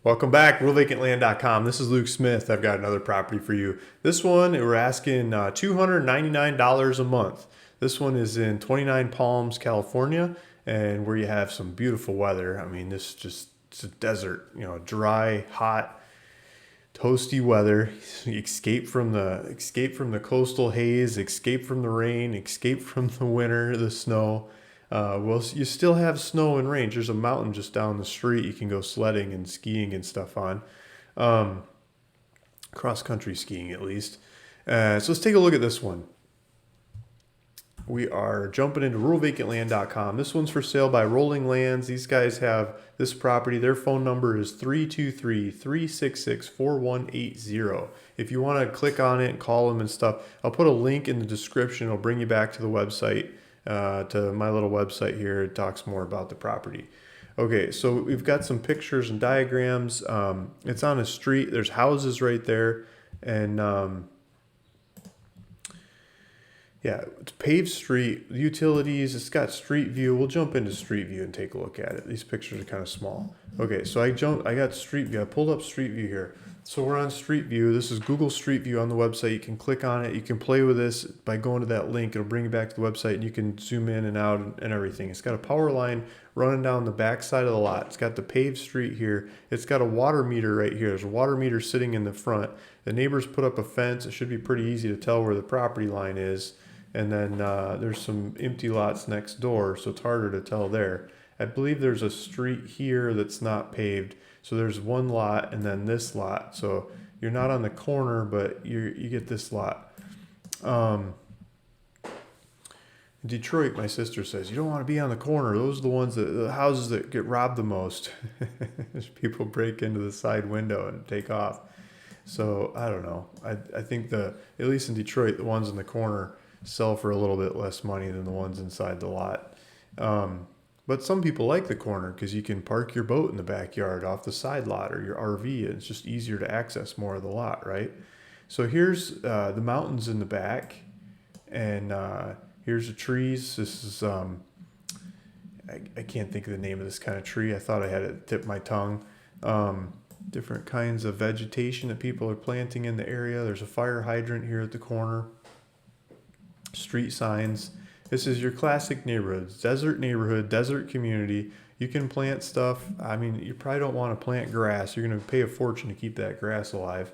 Welcome back, realvacantland.com. This is Luke Smith. I've got another property for you. This one, we're asking $299 a month. This one is in 29 Palms, California, and where you have some beautiful weather. I mean, it's a desert, dry, hot, toasty weather. Escape from the coastal haze, escape from the rain, escape from the winter, the snow. Well, you still have snow and rain. There's a mountain just down the street you can go sledding and skiing and stuff on. Um, Cross country skiing at least. So let's take a look at this one. We are jumping into ruralvacantland.com. This one's for sale by Rolling Lands. These guys have this property. Their phone number is 323-366-4180. If you want to click on it and call them and stuff, I'll put a link in the description. It'll bring you back to the website, to my little website here. It talks more about the property. Okay, so we've got some pictures and diagrams. It's on a street. There's houses right there. And yeah, it's paved street, utilities, it's got street view. We'll jump into street view and take a look at it. These pictures are kind of small. Okay, so I got street view. I pulled up street view here. So we're on street view. This is Google Street View on the website. You can click on it. You can play with this by going to that link. It'll bring you back to the website and you can zoom in and out and everything. It's got a power line running down the back side of the lot. It's got the paved street here. It's got a water meter right here. There's a water meter sitting in the front. The neighbors put up a fence. It should be pretty easy to tell where the property line is. And then there's some empty lots next door, so it's harder to tell there. I believe there's a street here that's not paved. So there's one lot and then this lot. So you're not on the corner, but you get this lot. Detroit, my sister says, you don't want to be on the corner. Those are the houses that get robbed the most. People break into the side window and take off. So I don't know. I think at least in Detroit, the ones in the corner sell for a little bit less money than the ones inside the lot. But some people like the corner because you can park your boat in the backyard off the side lot or your RV. It's just easier to access more of the lot, right? So here's the mountains in the back, and here's the trees. This is I can't think of the name of this kind of tree. I thought I had it tip my tongue. Different kinds of vegetation that people are planting in the area. There's a fire hydrant here at the corner. Street signs. This is your classic neighborhood, desert community. You can plant stuff. I mean, you probably don't want to plant grass. You're going to pay a fortune to keep that grass alive,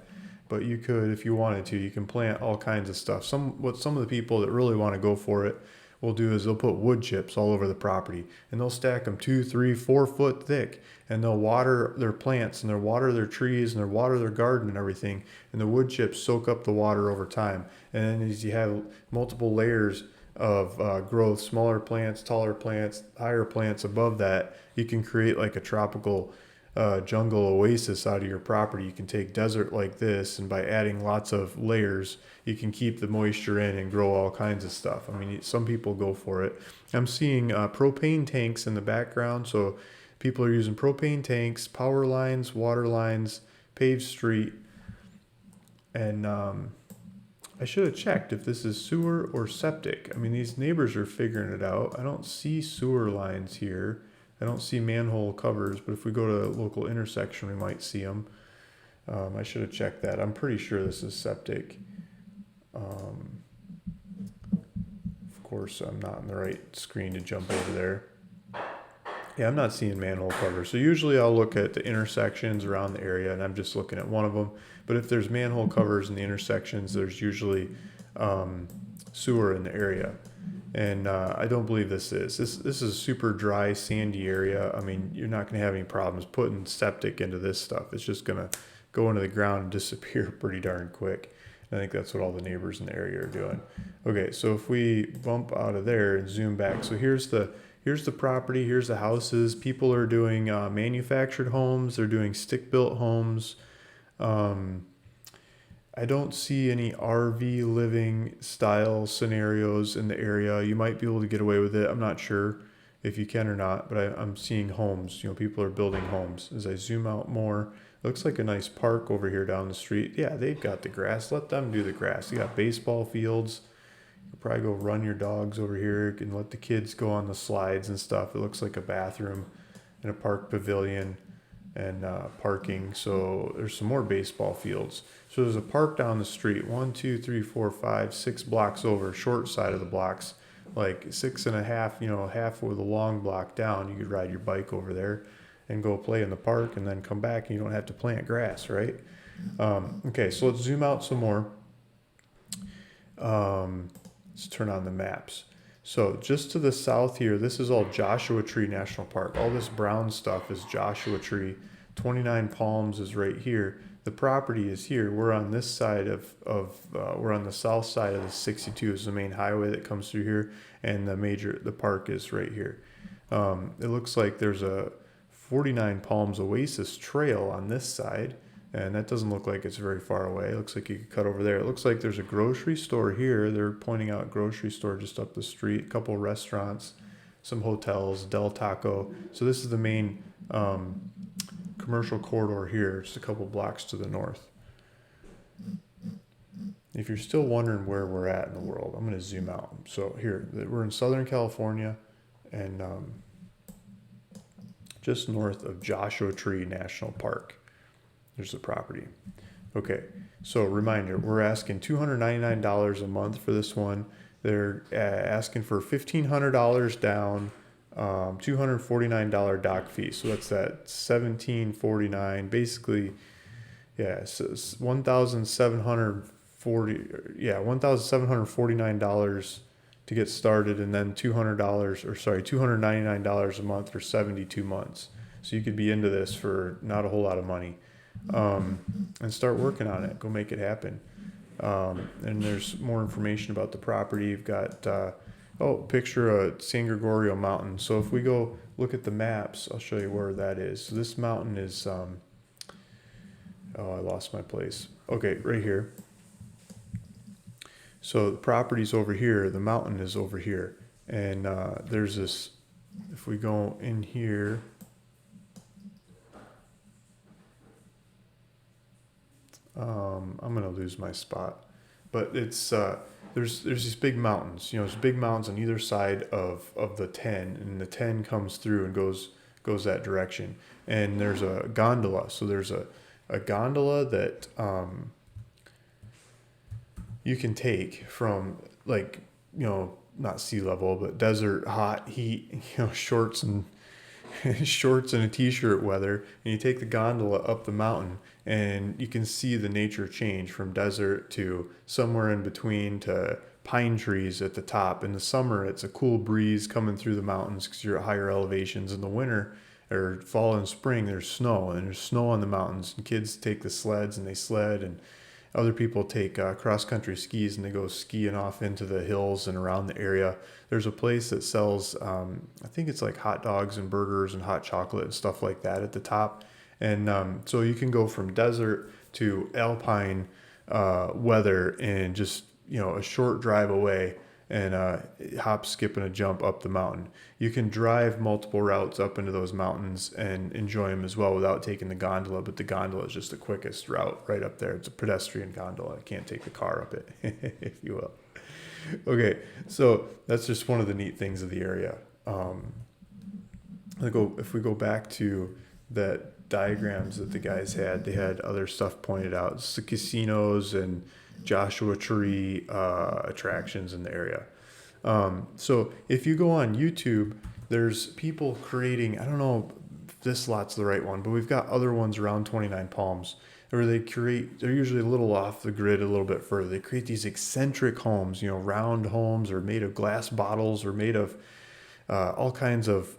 but you could if you wanted to. You can plant all kinds of stuff. What some of the people that really want to go for it will do is they'll put wood chips all over the property, and they'll stack them 2, 3, 4 foot thick, and they'll water their plants and they'll water their trees and they'll water their garden and everything, and the wood chips soak up the water over time. And then as you have multiple layers of growth, smaller plants, taller plants, higher plants above that, you can create like a tropical jungle oasis out of your property. You can take desert like this, and by adding lots of layers, you can keep the moisture in and grow all kinds of stuff. I mean, some people go for it. I'm seeing propane tanks in the background, so people are using propane tanks, power lines, water lines, paved street, and I should have checked if this is sewer or septic. I mean, these neighbors are figuring it out. I don't see sewer lines here. I don't see manhole covers, but if we go to a local intersection, we might see them. I should have checked that. I'm pretty sure this is septic. Of course, I'm not on the right screen to jump over there. Yeah, I'm not seeing manhole covers. So usually I'll look at the intersections around the area, and I'm just looking at one of them. But if there's manhole covers in the intersections, there's usually sewer in the area. And I don't believe this is. This is a super dry, sandy area. I mean, you're not going to have any problems putting septic into this stuff. It's just going to go into the ground and disappear pretty darn quick. I think that's what all the neighbors in the area are doing. Okay, so if we bump out of there and zoom back, so here's the property, here's the houses. People are doing manufactured homes. They're doing stick-built homes. I don't see any RV living style scenarios in the area. You might be able to get away with it. I'm not sure if you can or not, but I'm seeing homes. People are building homes. As I zoom out more, it looks like a nice park over here down the street. Yeah, they've got the grass. Let them do the grass. You got baseball fields. You probably go run your dogs over here and let the kids go on the slides and stuff. It looks like a bathroom and a park pavilion. and parking. So there's some more baseball fields. So there's a park down the street, 6 blocks over, short side of the blocks, like 6.5, half with a long block down. You could ride your bike over there and go play in the park and then come back and you don't have to plant grass, right? Okay, so let's zoom out some more. Let's turn on the maps. So just to the south here, this is all Joshua Tree National Park. All this brown stuff is Joshua Tree. 29 Palms is right here. The property is here. We're on this side we're on the south side of the 62 is the main highway that comes through here, and the park is right here. It looks like there's a 49 Palms Oasis Trail on this side, and that doesn't look like it's very far away. It looks like you could cut over there. It looks like there's a grocery store here. They're pointing out a grocery store just up the street, a couple restaurants, some hotels, Del Taco. So this is the main commercial corridor here, just a couple blocks to the north. If you're still wondering where we're at in the world, I'm going to zoom out. So here, we're in Southern California, and just north of Joshua Tree National Park. There's the property. Okay, so reminder, we're asking $299 a month for this one. They're asking for $1,500 down, $249 doc fee. So that's that $1,749. Basically, yeah, so it's $1,749 to get started, and then $299 a month for 72 months. So you could be into this for not a whole lot of money. And start working on it. Go make it happen. And there's more information about the property. You've got, picture a San Gregorio mountain. So if we go look at the maps, I'll show you where that is. So this mountain is, I lost my place. Okay, right here. So the property's over here. The mountain is over here. And there's this, if we go in here, I'm gonna lose my spot, but it's there's these big mountains. There's big mountains on either side of the 10, and the 10 comes through and goes that direction. And there's a gondola. So there's a gondola that you can take from, like, not sea level, but desert, hot, heat, shorts and shorts and a t-shirt weather, and you take the gondola up the mountain, and you can see the nature change from desert to somewhere in between to pine trees at the top. In the summer, it's a cool breeze coming through the mountains because you're at higher elevations. In the winter or fall and spring, there's snow, and there's snow on the mountains, and kids take the sleds and they sled, and other people take cross-country skis and they go skiing off into the hills and around the area. There's a place that sells, I think it's like hot dogs and burgers and hot chocolate and stuff like that at the top. And so you can go from desert to alpine weather in just, a short drive away, and hop, skip, and a jump up the mountain. You can drive multiple routes up into those mountains and enjoy them as well without taking the gondola, but the gondola is just the quickest route right up there. It's a pedestrian gondola. I can't take the car up it, if you will. Okay, so that's just one of the neat things of the area. If we go back to that diagrams that the guys had, they had other stuff pointed out. It's the casinos and Joshua Tree attractions in the area. So if you go on YouTube, there's people creating, I don't know if this lot's the right one, but we've got other ones around 29 Palms where they're usually a little off the grid a little bit further. They create these eccentric homes, round homes, or made of glass bottles, or made of all kinds of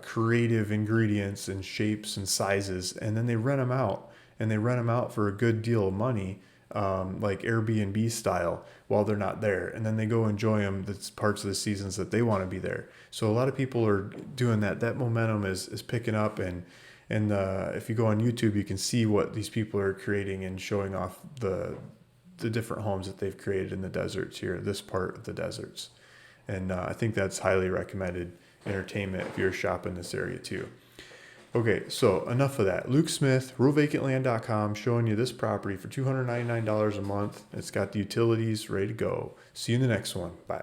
creative ingredients and shapes and sizes. And then they rent them out, and they rent them out for a good deal of money. Like Airbnb style, while they're not there, and then they go enjoy them. That's parts of the seasons that they want to be there. So a lot of people are doing that. That momentum is picking up, and if you go on YouTube, you can see what these people are creating and showing off the different homes that they've created in the deserts here, this part of the deserts. And I think that's highly recommended entertainment if you're shopping this area too. Okay, so enough of that. Luke Smith, ruralvacantland.com, showing you this property for $299 a month. It's got the utilities ready to go. See you in the next one. Bye.